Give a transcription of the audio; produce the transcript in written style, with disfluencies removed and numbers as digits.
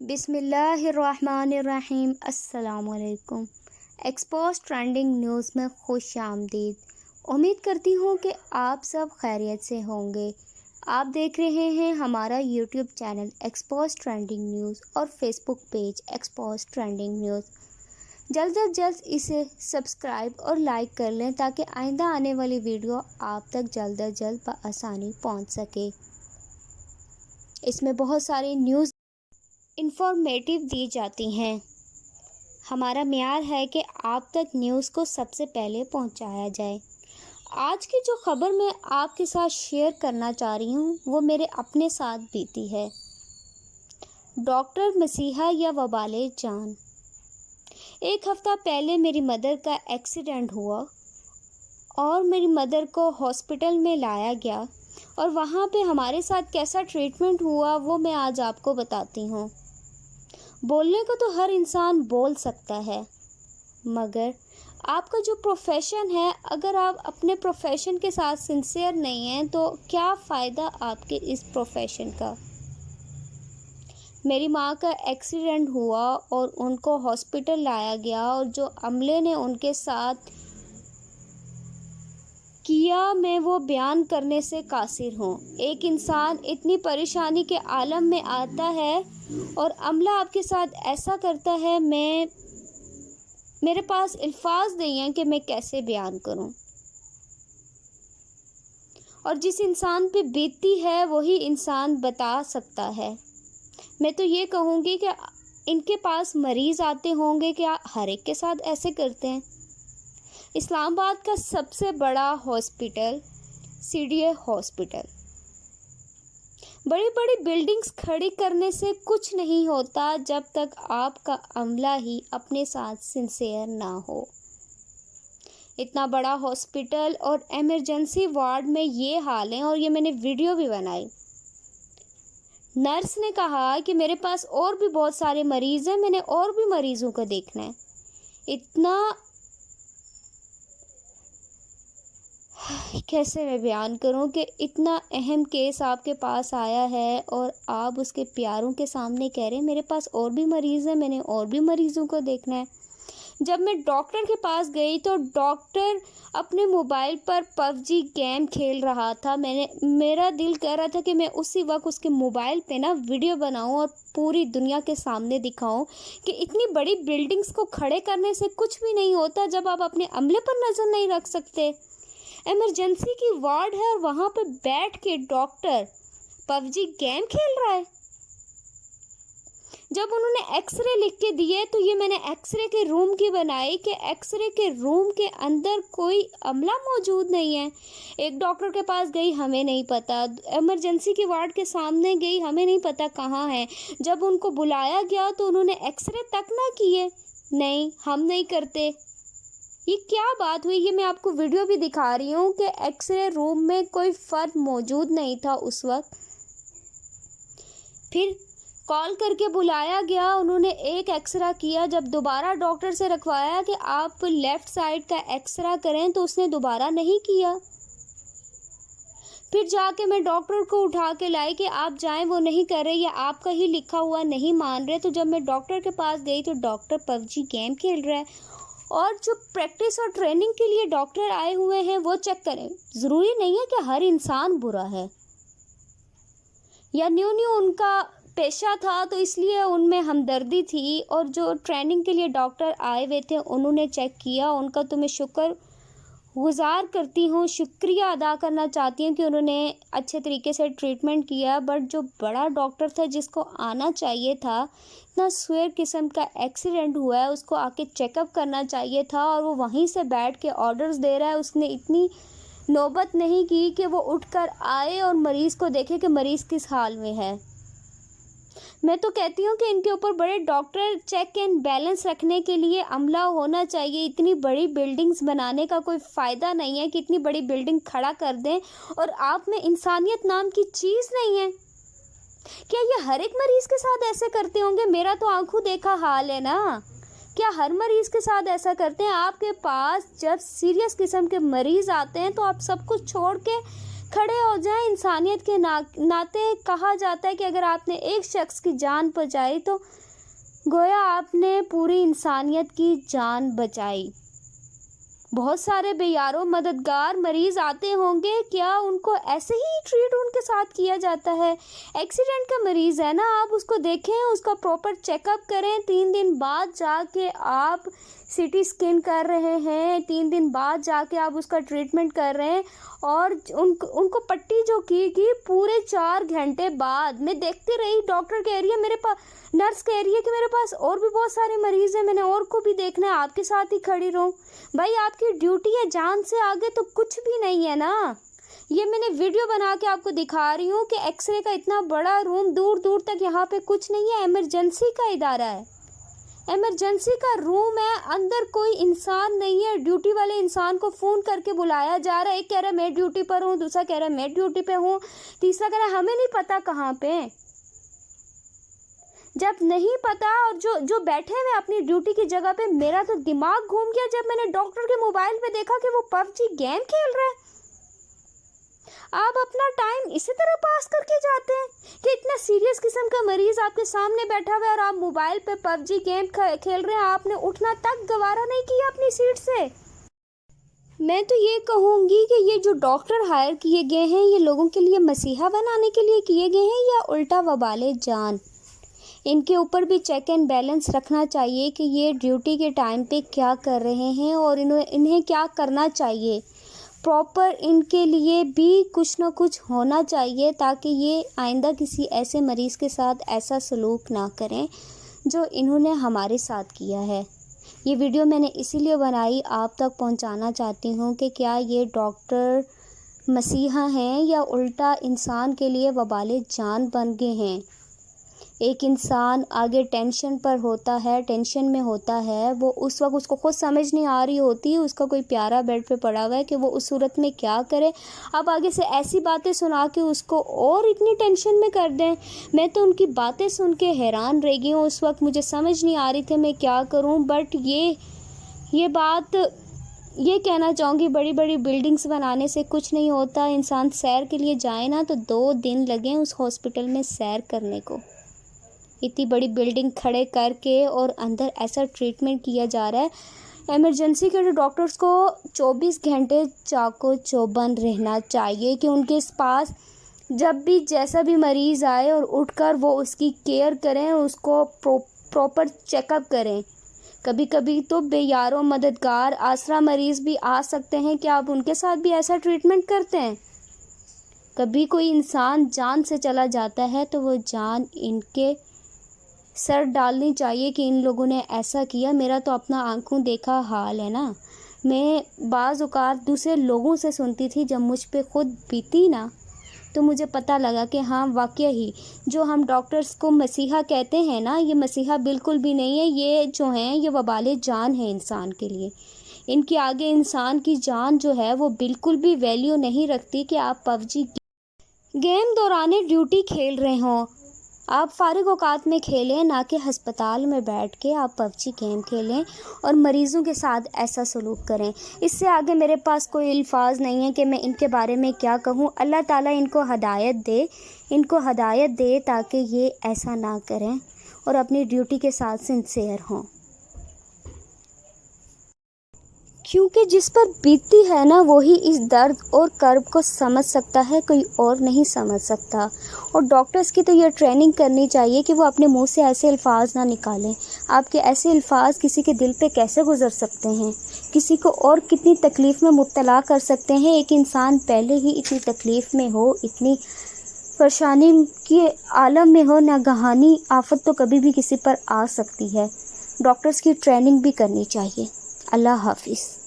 بسم اللہ الرحمن الرحیم۔ السلام علیکم۔ ایکسپوز ٹرینڈنگ نیوز میں خوش آمدید۔ امید کرتی ہوں کہ آپ سب خیریت سے ہوں گے۔ آپ دیکھ رہے ہیں ہمارا YouTube channel Expose Trending News اور Facebook page Expose Trending News. جلد از جلد اسے سبسکرائب اور لائک کر لیں تاکہ آئندہ آنے والی ویڈیو آپ تک جلد از جلد بآسانی پہنچ سکے۔ اس میں بہت ساری نیوز انفارمیٹیو دی جاتی ہیں۔ ہمارا معیار ہے کہ آپ تک نیوز کو سب سے پہلے پہنچایا جائے۔ آج کی جو خبر میں آپ کے ساتھ شیئر کرنا چاہ رہی ہوں وہ میرے اپنے ساتھ بیتی ہے۔ ڈاکٹر مسیحا یا وبال جان۔ ایک ہفتہ پہلے میری مدر کا ایکسیڈنٹ ہوا اور میری مدر کو ہاسپٹل میں لایا گیا اور وہاں پہ ہمارے ساتھ کیسا ٹریٹمنٹ ہوا وہ میں آج آپ کو بتاتی ہوں۔ بولنے کو تو ہر انسان بول سکتا ہے، مگر آپ کا جو پروفیشن ہے، اگر آپ اپنے پروفیشن کے ساتھ سنسیئر نہیں ہیں تو کیا فائدہ آپ کے اس پروفیشن کا۔ میری ماں کا ایکسیڈنٹ ہوا اور ان کو ہاسپٹل لایا گیا اور جو عملے نے ان کے ساتھ کیا میں وہ بیان کرنے سے قاصر ہوں۔ ایک انسان اتنی پریشانی کے عالم میں آتا ہے اور عملہ آپ کے ساتھ ایسا کرتا ہے، میرے پاس الفاظ نہیں ہیں کہ میں کیسے بیان کروں۔ اور جس انسان پہ بیتتی ہے وہی انسان بتا سکتا ہے۔ میں تو یہ کہوں گی کہ ان کے پاس مریض آتے ہوں گے، کیا ہر ایک کے ساتھ ایسے کرتے ہیں؟ اسلام آباد کا سب سے بڑا hospital C D A hospital. بڑی بڑی بلڈنگز کھڑی کرنے سے کچھ نہیں ہوتا جب تک آپ کا عملہ ہی اپنے ساتھ سنسیئر نہ ہو۔ اتنا بڑا ہاسپٹل اور ایمرجنسی وارڈ میں یہ حال ہے، اور یہ میں نے ویڈیو بھی بنائی۔ نرس نے کہا کہ میرے پاس اور بھی بہت سارے مریض ہیں، میں نے اور بھی مریضوں کو دیکھنا ہے۔ اتنا کیسے میں بیان کروں کہ اتنا اہم کیس آپ کے پاس آیا ہے اور آپ اس کے پیاروں کے سامنے کہہ رہے ہیں میرے پاس اور بھی مریض ہیں، میں نے اور بھی مریضوں کو دیکھنا ہے۔ جب میں ڈاکٹر کے پاس گئی تو ڈاکٹر اپنے موبائل پر PUBG گیم کھیل رہا تھا۔ میرا دل کہہ رہا تھا کہ میں اسی وقت اس کے موبائل پہ ویڈیو بناؤں اور پوری دنیا کے سامنے دکھاؤں کہ اتنی بڑی بلڈنگز کو کھڑے کرنے سے کچھ بھی نہیں ہوتا جب آپ اپنے عملے پر نظر نہیں رکھ سکتے۔ ایمرجنسی کی وارڈ ہے اور وہاں پہ بیٹھ کے ڈاکٹر PUBG گیم کھیل رہا ہے۔ جب انہوں نے ایکس رے لکھ کے دیے تو یہ میں نے ایکس رے کے روم کی بنائی کہ ایکس رے کے روم کے اندر کوئی عملہ موجود نہیں ہے۔ ایک ڈاکٹر کے پاس گئی، ہمیں نہیں پتا۔ ایمرجنسی کی وارڈ کے سامنے گئی، ہمیں نہیں پتا کہاں ہے۔ جب ان کو بلایا گیا تو انہوں نے ایکس رے تک نہ کیے۔ نہیں، ہم نہیں کرتے۔ یہ کیا بات ہوئی؟ یہ میں آپ کو ویڈیو بھی دکھا رہی ہوں کہ ایکس رے روم میں کوئی فرد موجود نہیں تھا اس وقت۔ پھر کال کر کے بلایا گیا، انہوں نے ایک ایکسرا کیا۔ جب دوبارہ ڈاکٹر سے رکھوایا کہ آپ لیفٹ سائڈ کا ایکسرا کریں تو اس نے دوبارہ نہیں کیا۔ پھر جا کے میں ڈاکٹر کو اٹھا کے لائی کہ آپ جائیں، وہ نہیں کر رہے، یا آپ کا ہی لکھا ہوا نہیں مان رہے۔ تو جب میں ڈاکٹر کے پاس گئی تو ڈاکٹر PUBG گیم کھیل رہا ہے، اور جو پریکٹس اور ٹریننگ کے لیے ڈاکٹر آئے ہوئے ہیں وہ چیک کریں۔ ضروری نہیں ہے کہ ہر انسان برا ہے، یا نیو ان کا پیشہ تھا تو اس لیے ان میں ہمدردی تھی، اور جو ٹریننگ کے لیے ڈاکٹر آئے ہوئے تھے انہوں نے چیک کیا۔ ان کا تو میں شکر گزار کرتی ہوں، شکریہ ادا کرنا چاہتی ہوں کہ انہوں نے اچھے طریقے سے ٹریٹمنٹ کیا۔ بٹ جو بڑا ڈاکٹر تھا جس کو آنا چاہیے تھا، اتنا سویر قسم کا ایکسیڈنٹ ہوا ہے، اس کو آ کے چیک اپ کرنا چاہیے تھا، اور وہ وہیں سے بیٹھ کے آرڈرز دے رہا ہے۔ اس نے اتنی نوبت نہیں کی کہ وہ اٹھ کر آئے اور مریض کو دیکھے کہ مریض کس حال میں ہے۔ میں تو کہتی ہوں کہ ان کے اوپر بڑے ڈاکٹر چیک اینڈ بیلنس رکھنے کے لیے عملہ ہونا چاہیے۔ اتنی بڑی بلڈنگز بنانے کا کوئی فائدہ نہیں ہے کہ اتنی بڑی بلڈنگ کھڑا کر دیں اور آپ میں انسانیت نام کی چیز نہیں ہے۔ کیا یہ ہر ایک مریض کے ساتھ ایسے کرتے ہوں گے؟ میرا تو آنکھوں دیکھا حال ہے نا۔ کیا ہر مریض کے ساتھ ایسا کرتے ہیں؟ آپ کے پاس جب سیریس قسم کے مریض آتے ہیں تو آپ سب کچھ چھوڑ کے کھڑے ہو جائیں. انسانیت کے ناطے کہا جاتا ہے کہ اگر آپ نے ایک شخص کی جان بچائی تو گویا آپ نے پوری انسانیت کی جان بچائی. بہت سارے بے یارو مددگار مریض آتے ہوں گے, کیا ان کو ایسے ہی ٹریٹ ان کے ساتھ کیا جاتا ہے؟ ایکسیڈنٹ کا مریض ہے نا, آپ اس کو دیکھیں, اس کا پراپر چیک اپ کریں. 3 دن بعد جا کے آپ CT اسکین کر رہے ہیں, 3 دن بعد جا کے آپ اس کا ٹریٹمنٹ کر رہے ہیں, اور ان کو پٹی جو کی پورے 4 گھنٹے بعد. میں دیکھتی رہی ڈاکٹر کہہ رہی ہے میرے پاس, نرس کہہ رہی ہے کہ میرے پاس اور بھی بہت سارے مریض ہیں, میں نے اور کو بھی دیکھنا ہے, آپ کے ساتھ ہی کھڑی رہوں. بھائی آپ کی ڈیوٹی ہے, جان سے آگے تو کچھ بھی نہیں ہے نا. یہ میں نے ویڈیو بنا کے آپ کو دکھا رہی ہوں کہ ایکس رے کا اتنا بڑا روم, دور دور تک یہاں پہ کچھ نہیں ہے. ایمرجنسی کا ادارہ ہے, ایمرجنسی کا روم ہے, اندر کوئی انسان نہیں ہے. ڈیوٹی والے انسان کو فون کر کے بلایا جا رہا ہے. ایک کہہ رہا ہے میں ڈیوٹی پر ہوں, دوسرا کہہ رہا ہے میں ڈیوٹی پہ ہوں, تیسرا کہہ رہا ہے ہمیں نہیں پتا کہاں پہ. جب نہیں پتا, اور جو بیٹھے ہوئے اپنی ڈیوٹی کی جگہ پہ, میرا تو دماغ گھوم گیا جب میں نے ڈاکٹر کے موبائل پہ دیکھا کہ وہ PUBG گیم کھیل رہا ہے. آپ اپنا ٹائم اسی طرح پاس کر کے جاتے ہیں کہ اتنا سیریس قسم کا مریض آپ کے سامنے بیٹھا ہوا ہے اور آپ موبائل پہ PUBG گیم کھیل رہے ہیں. آپ نے اٹھنا تک گوارا نہیں کیا اپنی سیٹ سے. میں تو یہ کہوں گی کہ یہ جو ڈاکٹر ہائر کیے گئے ہیں, یہ لوگوں کے لیے مسیحا بنانے کے لیے کیے گئے ہیں یا الٹا وبال جان؟ ان کے اوپر بھی چیک اینڈ بیلنس رکھنا چاہیے کہ یہ ڈیوٹی کے ٹائم پہ کیا کر رہے ہیں اور انہیں کیا کرنا چاہیے. پراپر ان کے لیے بھی کچھ نہ کچھ ہونا چاہیے تاکہ یہ آئندہ کسی ایسے مریض کے ساتھ ایسا سلوک نہ کریں جو انہوں نے ہمارے ساتھ کیا ہے. یہ ویڈیو میں نے اسی لیے بنائی, آپ تک پہنچانا چاہتی ہوں کہ کیا یہ ڈاکٹر مسیحا ہیں یا الٹا انسان کے لیے وبال جان بن گئے ہیں. ایک انسان آگے ٹینشن پر ہوتا ہے, ٹینشن میں ہوتا ہے, وہ اس وقت اس کو خود سمجھ نہیں آ رہی ہوتی, اس کا کوئی پیارا بیڈ پہ پڑا ہوا ہے کہ وہ اس صورت میں کیا کرے. آپ آگے سے ایسی باتیں سنا کے اس کو اور اتنی ٹینشن میں کر دیں. میں تو ان کی باتیں سن کے حیران رہ گئی ہوں. اس وقت مجھے سمجھ نہیں آ رہی تھی میں کیا کروں. بٹ یہ بات یہ کہنا چاہوں گی, بڑی بڑی بلڈنگز بنانے سے کچھ نہیں ہوتا. انسان سیر کے لیے جائے نا تو 2 دن لگیں اس ہاسپٹل میں سیر کرنے کو. اتنی بڑی بلڈنگ کھڑے کر کے اور اندر ایسا ٹریٹمنٹ کیا جا رہا ہے. ایمرجنسی کے ڈاکٹرز کو 24 گھنٹے چاقو چوبند رہنا چاہیے کہ ان کے پاس جب بھی جیسا بھی مریض آئے اور اٹھ کر وہ اس کی کیئر کریں, اس کو پراپر چیک اپ کریں. کبھی کبھی تو بے یارو مددگار آسرا مریض بھی آ سکتے ہیں, کہ آپ ان کے ساتھ بھی ایسا ٹریٹمنٹ کرتے ہیں. کبھی کوئی انسان جان سے چلا جاتا ہے تو وہ جان ان کے سر ڈالنی چاہیے کہ ان لوگوں نے ایسا کیا. میرا تو اپنا آنکھوں دیکھا حال ہے نا. میں بعض اوقات دوسرے لوگوں سے سنتی تھی, جب مجھ پہ خود بیتی نا تو مجھے پتہ لگا کہ ہاں واقعہ ہی جو ہم ڈاکٹرز کو مسیحا کہتے ہیں نا, یہ مسیحا بالکل بھی نہیں ہے. یہ جو ہیں یہ وبال جان ہے انسان کے لیے. ان کے آگے انسان کی جان جو ہے وہ بالکل بھی ویلیو نہیں رکھتی. کہ آپ PUBG گیم دوران ڈیوٹی کھیل رہے ہوں, آپ فارغ اوقات میں کھیلیں, نہ کہ ہسپتال میں بیٹھ کے آپ PUBG گیم کھیلیں اور مریضوں کے ساتھ ایسا سلوک کریں. اس سے آگے میرے پاس کوئی الفاظ نہیں ہے کہ میں ان کے بارے میں کیا کہوں. اللہ تعالیٰ ان کو ہدایت دے تاکہ یہ ایسا نہ کریں اور اپنی ڈیوٹی کے ساتھ سنسیئر ہوں. کیونکہ جس پر بیتتی ہے نا وہی اس درد اور کرب کو سمجھ سکتا ہے, کوئی اور نہیں سمجھ سکتا. اور ڈاکٹرز کی تو یہ ٹریننگ کرنی چاہیے کہ وہ اپنے منہ سے ایسے الفاظ نہ نکالیں. آپ کے ایسے الفاظ کسی کے دل پہ کیسے گزر سکتے ہیں, کسی کو اور کتنی تکلیف میں مبتلا کر سکتے ہیں. ایک انسان پہلے ہی اتنی تکلیف میں ہو, اتنی پریشانی کے عالم میں ہو, ناگہانی آفت تو کبھی بھی کسی پر آ سکتی ہے. ڈاکٹرز کی ٹریننگ بھی کرنی چاہیے. اللہ حافظ.